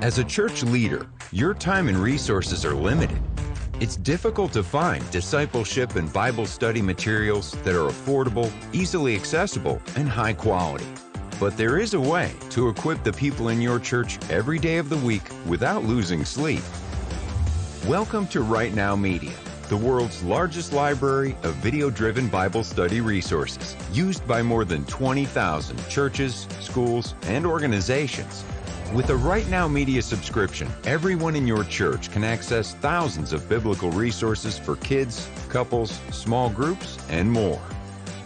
As a church leader, your time and resources are limited. It's difficult to find discipleship and Bible study materials that are affordable, easily accessible, and high quality. But there is a way to equip the people in your church every day of the week without losing sleep. Welcome to Right Now Media, the world's largest library of video-driven Bible study resources, used by more than 20,000 churches, schools, and organizations. With a Right Now Media subscription, everyone in your church can access thousands of biblical resources for kids, couples, small groups, and more.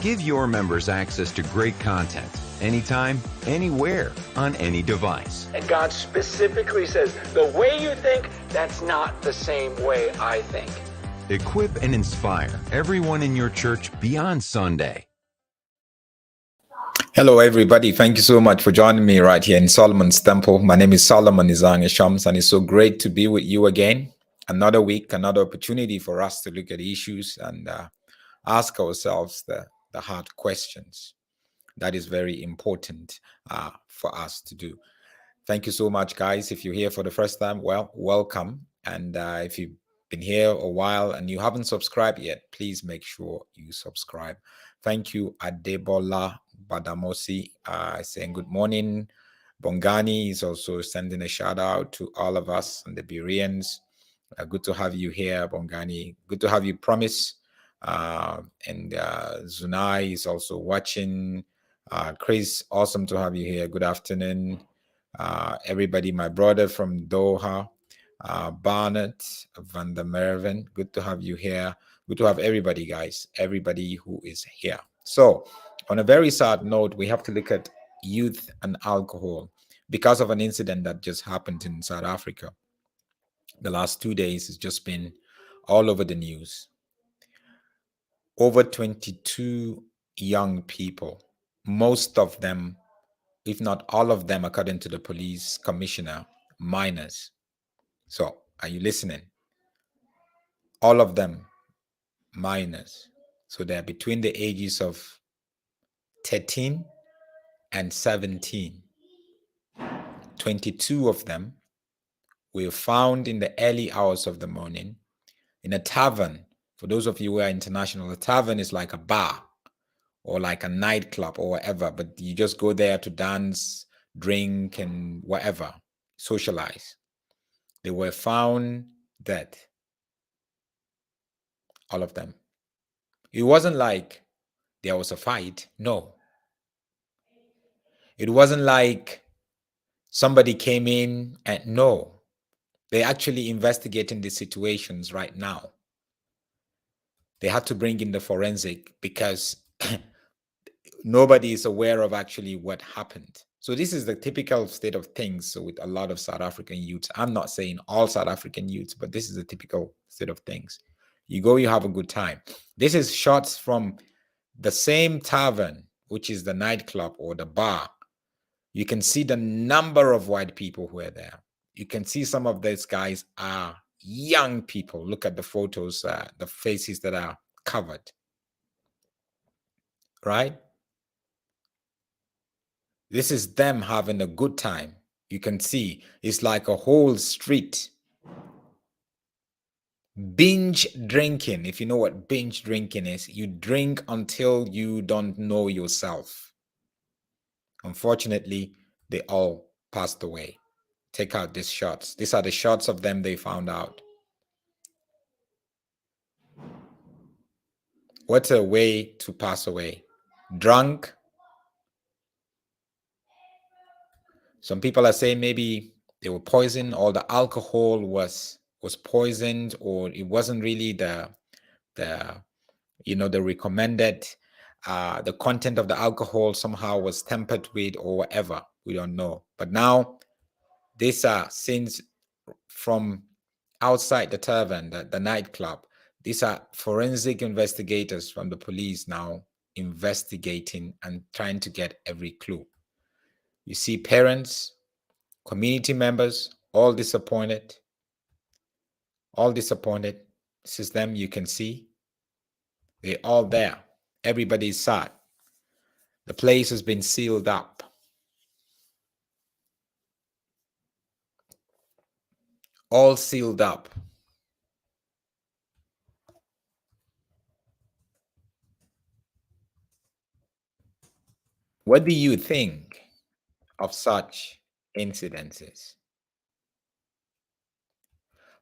Give your members access to great content, anytime, anywhere, on any device. And God specifically says, the way you think, that's not the same way I think. Equip and inspire everyone in your church beyond Sunday. Hello, everybody. Thank you so much for joining me right here in Solomon's Temple. My name is Solomon Izang Shams, and it's so great to be with you again. Another week, another opportunity for us to look at issues and ask ourselves the hard questions. That is very important for us to do. Thank you so much, guys. If you're here for the first time, well, welcome. And if you've been here a while and you haven't subscribed yet, please make sure you subscribe. Thank you, Adebola Badamosi, saying good morning. Bongani is also sending a shout out to all of us and the Bereans. Good to have you here, Bongani. Good to have you, Promise. And Zunai is also watching. Chris, awesome to have you here. Good afternoon. Everybody, my brother from Doha, Barnett, Van der Merven, good to have you here. Good to have everybody, guys, everybody who is here. So, on a very sad note, we have to look at youth and alcohol because of an incident that just happened in South Africa. The last 2 days has just been all over the news. Over 22 young people, most of them, if not all of them, according to the police commissioner, minors. So, are you listening? All of them minors. So they're between the ages of 13 and 17. 22 of them were found in the early hours of the morning in a tavern. For those of you who are international, a tavern is like a bar or like a nightclub or whatever, but you just go there to dance, drink, and whatever, socialize. They were found dead. All of them. It wasn't like there was a fight. No. It wasn't like somebody came in and no. They're actually investigating the situations right now. They had to bring in the forensic because nobody is aware of actually what happened. So this is the typical state of things with a lot of South African youths. I'm not saying all South African youths, but this is the typical state of things. You go, you have a good time. This is shots from the same tavern, which is the nightclub or the bar. You can see the number of white people who are there. You can see some of these guys are young people. Look at the photos, the faces that are covered. Right? This is them having a good time. You can see it's like a whole street. Binge drinking. If you know what binge drinking is, you drink until you don't know yourself. Unfortunately, they all passed away. Take out these shots. These are the shots of them they found out. What a way to pass away. Drunk. Some people are saying maybe they were poisoned or the alcohol was poisoned, or it wasn't really the recommended the content of the alcohol somehow was tempered with or whatever. We don't know. But now these are scenes from outside the tavern, the nightclub. These are forensic investigators from the police now investigating and trying to get every clue. You see parents, community members, all disappointed. All disappointed. This is them, you can see. They're all there. Everybody's sad. The place has been sealed up. all sealed up. What do you think of such incidences?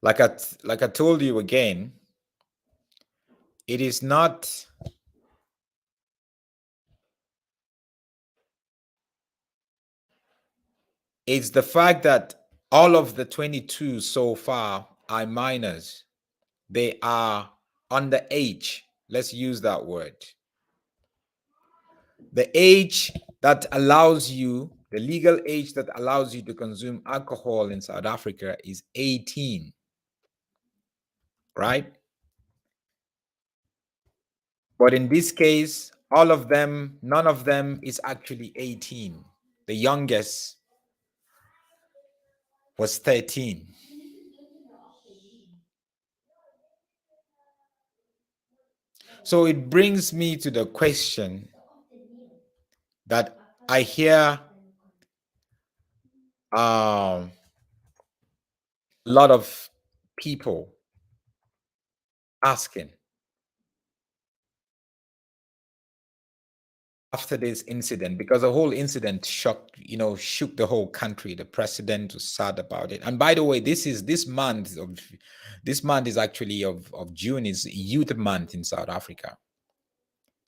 Like I told you again, it is not it's the fact that all of the 22 so far are minors. They are underage. Let's use that word. The age that allows you, the legal age that allows you to consume alcohol in South Africa is 18, right? But in this case, all of them, none of them is actually 18. The youngest was 13. So it brings me to the question that I hear a lot of people asking after this incident, because the whole incident shook the whole country. The president was sad about it. And by the way, this month is actually of June is Youth Month in South Africa.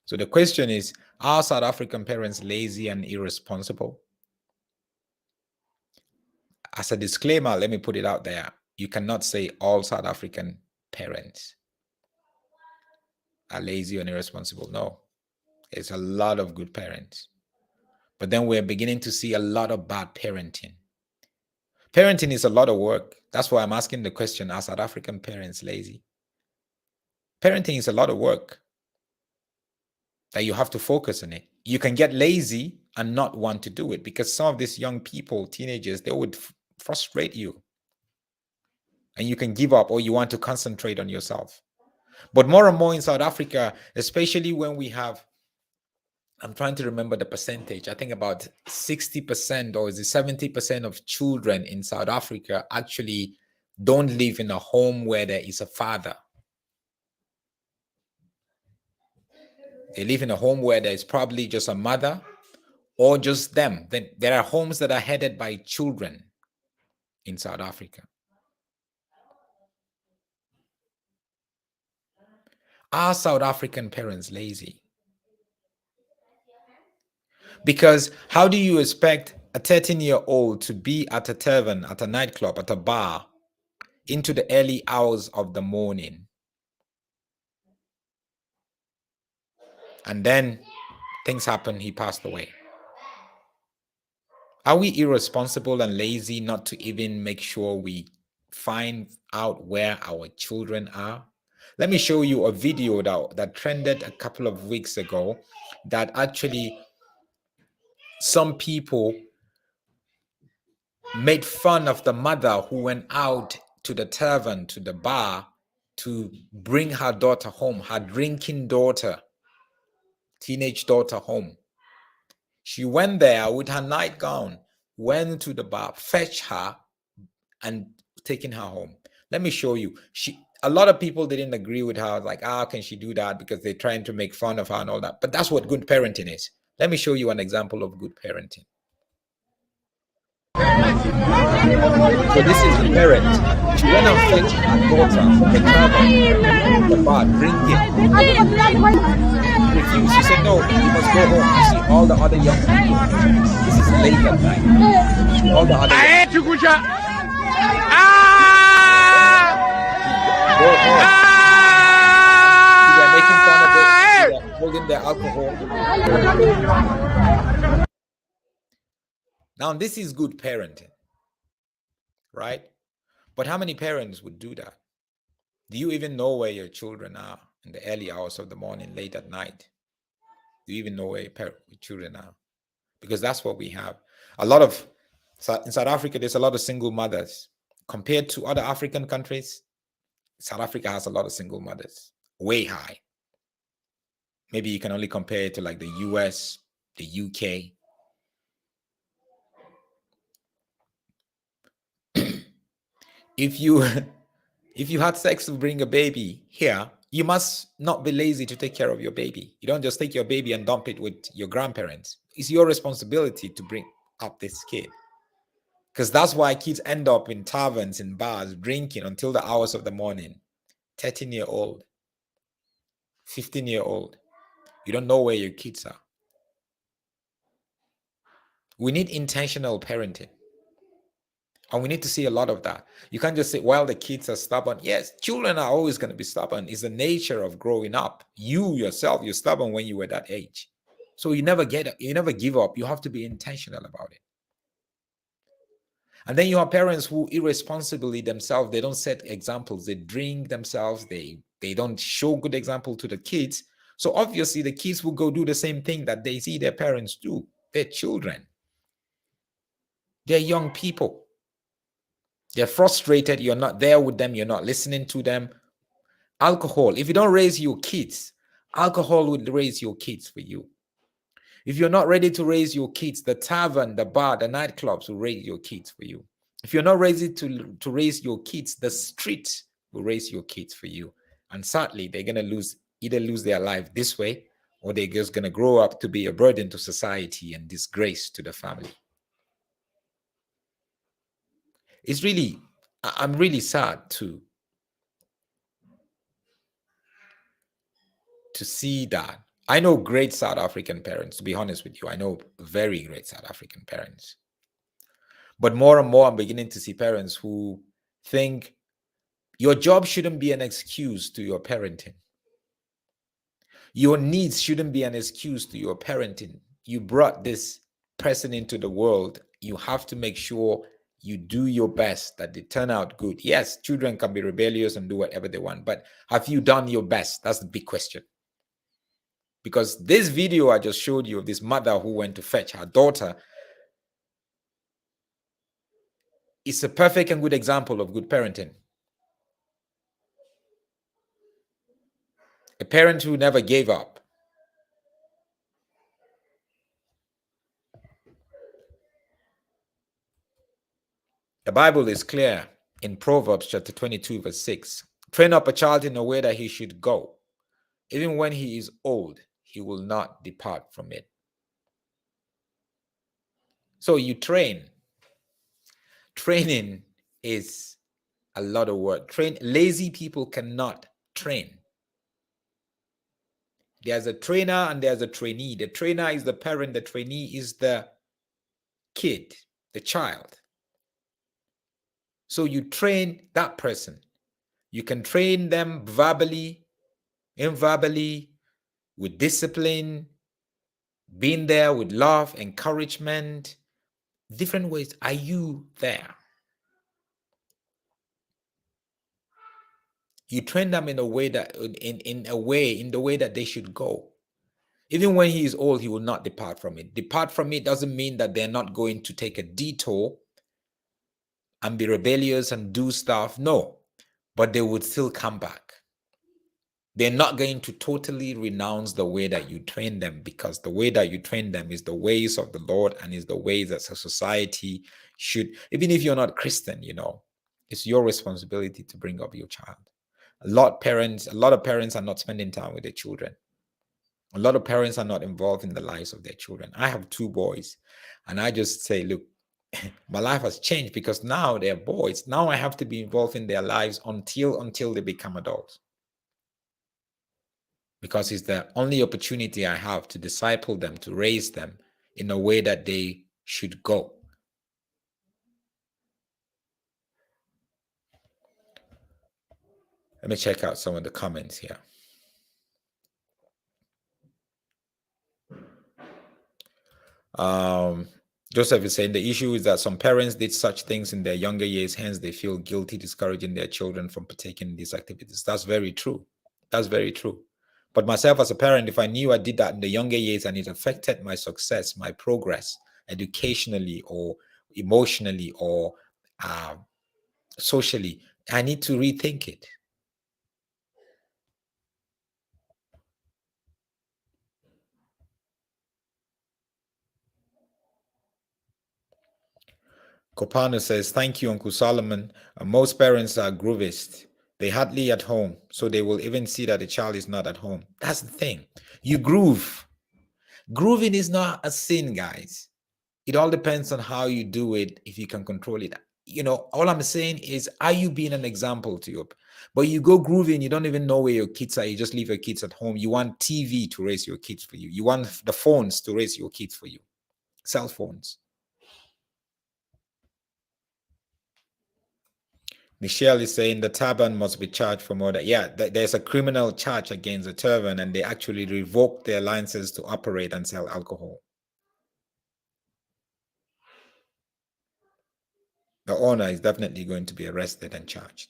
So the question is, are South African parents lazy and irresponsible? As a disclaimer, let me put it out there. You cannot say all South African parents are lazy and irresponsible. No, it's a lot of good parents. But then we're beginning to see a lot of bad parenting. Parenting is a lot of work. That's why I'm asking the question, are South African parents lazy? Parenting is a lot of work that you have to focus on it. You can get lazy and not want to do it because some of these young people, teenagers, they would frustrate you. And you can give up or you want to concentrate on yourself. But more and more in South Africa, especially when we have, I'm trying to remember the percentage, I think about 60% or is it 70% of children in South Africa actually don't live in a home where there is a father. They live in a home where there is probably just a mother or just them. Then there are homes that are headed by children in South Africa. Are South African parents lazy? Because how do you expect a 13-year-old to be at a tavern, at a nightclub, at a bar, into the early hours of the morning? And then things happen, he passed away. Are we irresponsible and lazy not to even make sure we find out where our children are? Let me show you a video that trended a couple of weeks ago that actually some people made fun of the mother who went out to the tavern, to the bar, to bring her daughter home, her drinking daughter, teenage daughter home. She went there with her nightgown, went to the bar, fetched her, and taken her home. Let me show you. A lot of people didn't agree with her, like, how can she do that? Because they're trying to make fun of her and all that. But that's what good parenting is. Let me show you an example of good parenting. So this is the parent. She went and fetched her daughter from the tavern, the bar, drinking. She refused. She said, no, you must go home. You see all the other young people. This is late at night. See all the other young people. Go home. They're making fun of it. They're holding their alcohol. Now, this is good parenting, right? But how many parents would do that? Do you even know where your children are in the early hours of the morning, late at night? Do you even know where your children are? Because that's what we have. In South Africa, there's a lot of single mothers. Compared to other African countries, South Africa has a lot of single mothers, way high. Maybe you can only compare it to like the US, the UK. If you if you had sex to bring a baby here, you must not be lazy to take care of your baby. You don't just take your baby and dump it with your grandparents. It's your responsibility to bring up this kid. Because that's why kids end up in taverns and bars drinking until the hours of the morning. 13-year-old, 15-year-old. You don't know where your kids are. We need intentional parenting. And we need to see a lot of that. You can't just say, well, the kids are stubborn. Yes, children are always going to be stubborn. It's the nature of growing up. You yourself, you're stubborn when you were that age. So you never give up. You have to be intentional about it. And then you have parents who irresponsibly themselves, they don't set examples. They drink themselves. They don't show good example to the kids. So obviously the kids will go do the same thing that they see their parents do. They're children. They're young people. They're frustrated. You're not there with them. You're not listening to them. Alcohol. If you don't raise your kids, alcohol will raise your kids for you. If you're not ready to raise your kids, the tavern, the bar, the nightclubs will raise your kids for you. If you're not ready to raise your kids, the street will raise your kids for you. And sadly, they're going to either lose their life this way, or they're just going to grow up to be a burden to society and disgrace to the family. I'm really sad to see that. I know great South African parents, to be honest with you. I know very great South African parents. But more and more, I'm beginning to see parents who think your job shouldn't be an excuse to your parenting. Your needs shouldn't be an excuse to your parenting. You brought this person into the world. You have to make sure you do your best that they turn out good. Yes, children can be rebellious and do whatever they want, but have you done your best? That's the big question. Because this video I just showed you of this mother who went to fetch her daughter is a perfect and good example of good parenting. A parent who never gave up. The Bible is clear in Proverbs chapter 22, verse 6. Train up a child in the way that he should go. Even when he is old, he will not depart from it. So you train. Training is a lot of work. Lazy people cannot train. There's a trainer and there's a trainee. The trainer is the parent, the trainee is the kid, the child. So you train that person. You can train them verbally, inverbally, with discipline, being there with love, encouragement, different ways. Are you there? You train them in a way that in the way that they should go. Even when he is old, he will not depart from it. Depart from it doesn't mean that they're not going to take a detour and be rebellious and do stuff. No, but they would still come back. They're not going to totally renounce the way that you train them, because the way that you train them is the ways of the Lord and is the ways that a society should. Even if you're not Christian, it's your responsibility to bring up your child. A lot of parents are not spending time with their children. A lot of parents are not involved in the lives of their children. I have 2 boys, and I just say, look, my life has changed because now they're boys. Now I have to be involved in their lives until they become adults. Because it's the only opportunity I have to disciple them, to raise them in a way that they should go. Let me check out some of the comments here. Joseph is saying the issue is that some parents did such things in their younger years, hence they feel guilty discouraging their children from partaking in these activities. That's very true. That's very true. But myself as a parent, if I knew I did that in the younger years and it affected my success, my progress, educationally or emotionally or socially, I need to rethink it. Copano says, thank you, Uncle Solomon. Most parents are groovists. They hardly at home, so they will even see that the child is not at home. That's the thing. You groove. Grooving is not a sin, guys. It all depends on how you do it, if you can control it. All I'm saying is, are you being an example to your... But you go grooving, you don't even know where your kids are. You just leave your kids at home. You want TV to raise your kids for you. You want the phones to raise your kids for you. Cell phones. Michelle is saying the tavern must be charged for murder. Yeah, there's a criminal charge against the tavern, and they actually revoked their licenses to operate and sell alcohol. The owner is definitely going to be arrested and charged.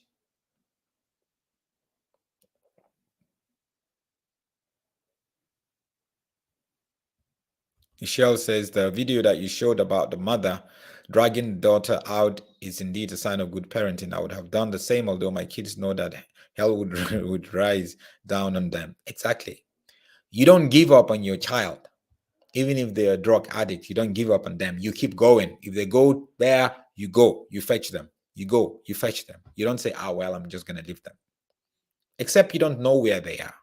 Michelle says the video that you showed about the mother dragging the daughter out is indeed a sign of good parenting. I would have done the same, although my kids know that hell would rise down on them. Exactly. You don't give up on your child. Even if they're a drug addict, you don't give up on them. You keep going. If they go there, you go. You fetch them. You go. You fetch them. You don't say, well, I'm just going to leave them. Except you don't know where they are.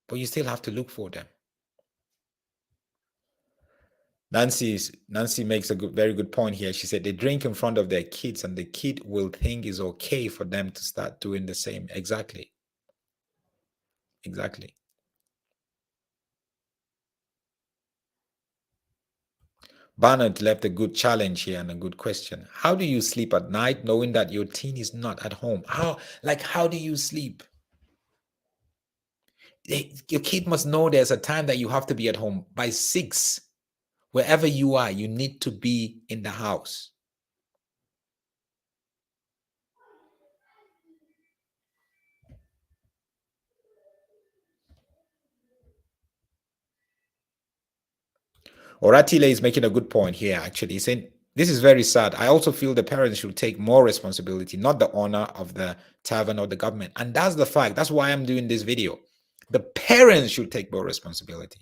But you still have to look for them. Nancy makes a very good point here. She said they drink in front of their kids and the kid will think it's okay for them to start doing the same. Exactly. Exactly. Barnett left a good challenge here and a good question. How do you sleep at night knowing that your teen is not at home? How do you sleep? Your kid must know there's a time that you have to be at home. By 6, wherever you are, you need to be in the house. Oratile is making a good point here, actually. He's saying, this is very sad. I also feel the parents should take more responsibility, not the owner of the tavern or the government. And that's the fact. That's why I'm doing this video. The parents should take more responsibility.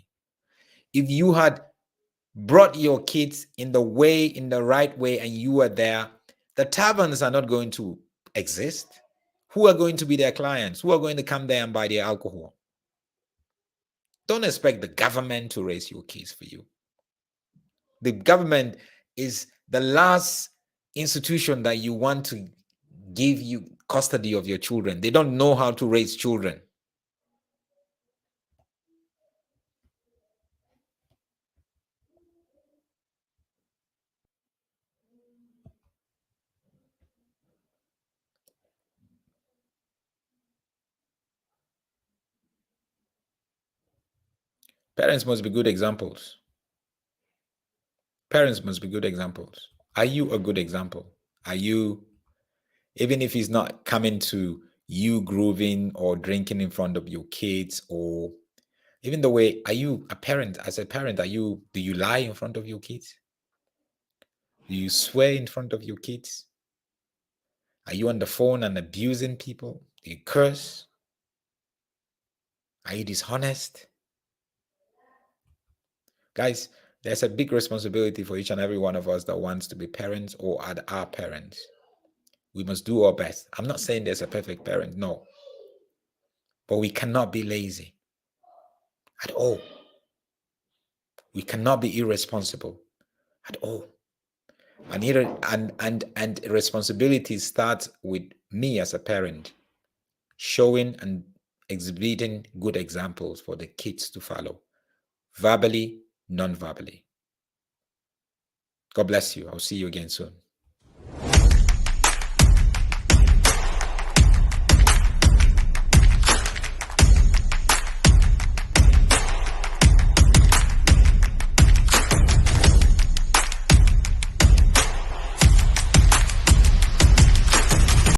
If you had brought your kids in the right way, and you were there, the taverns are not going to exist. Who are going to be their clients? Who are going to come there and buy their alcohol? Don't expect the government to raise your kids for you. The government is the last institution that you want to give you custody of your children. They don't know how to raise children. Parents must be good examples. Parents must be good examples. Are you a good example? Are you, even if it's not coming to you grooving or drinking in front of your kids, or even the way, are you a parent? As a parent, do you lie in front of your kids? Do you swear in front of your kids? Are you on the phone and abusing people? Do you curse? Are you dishonest? Guys, there's a big responsibility for each and every one of us that wants to be parents or are parents. We must do our best. I'm not saying there's a perfect parent, no. But we cannot be lazy at all. We cannot be irresponsible at all. And responsibility starts with me as a parent, showing and exhibiting good examples for the kids to follow, verbally, non-verbally. God bless you. I'll see you again soon.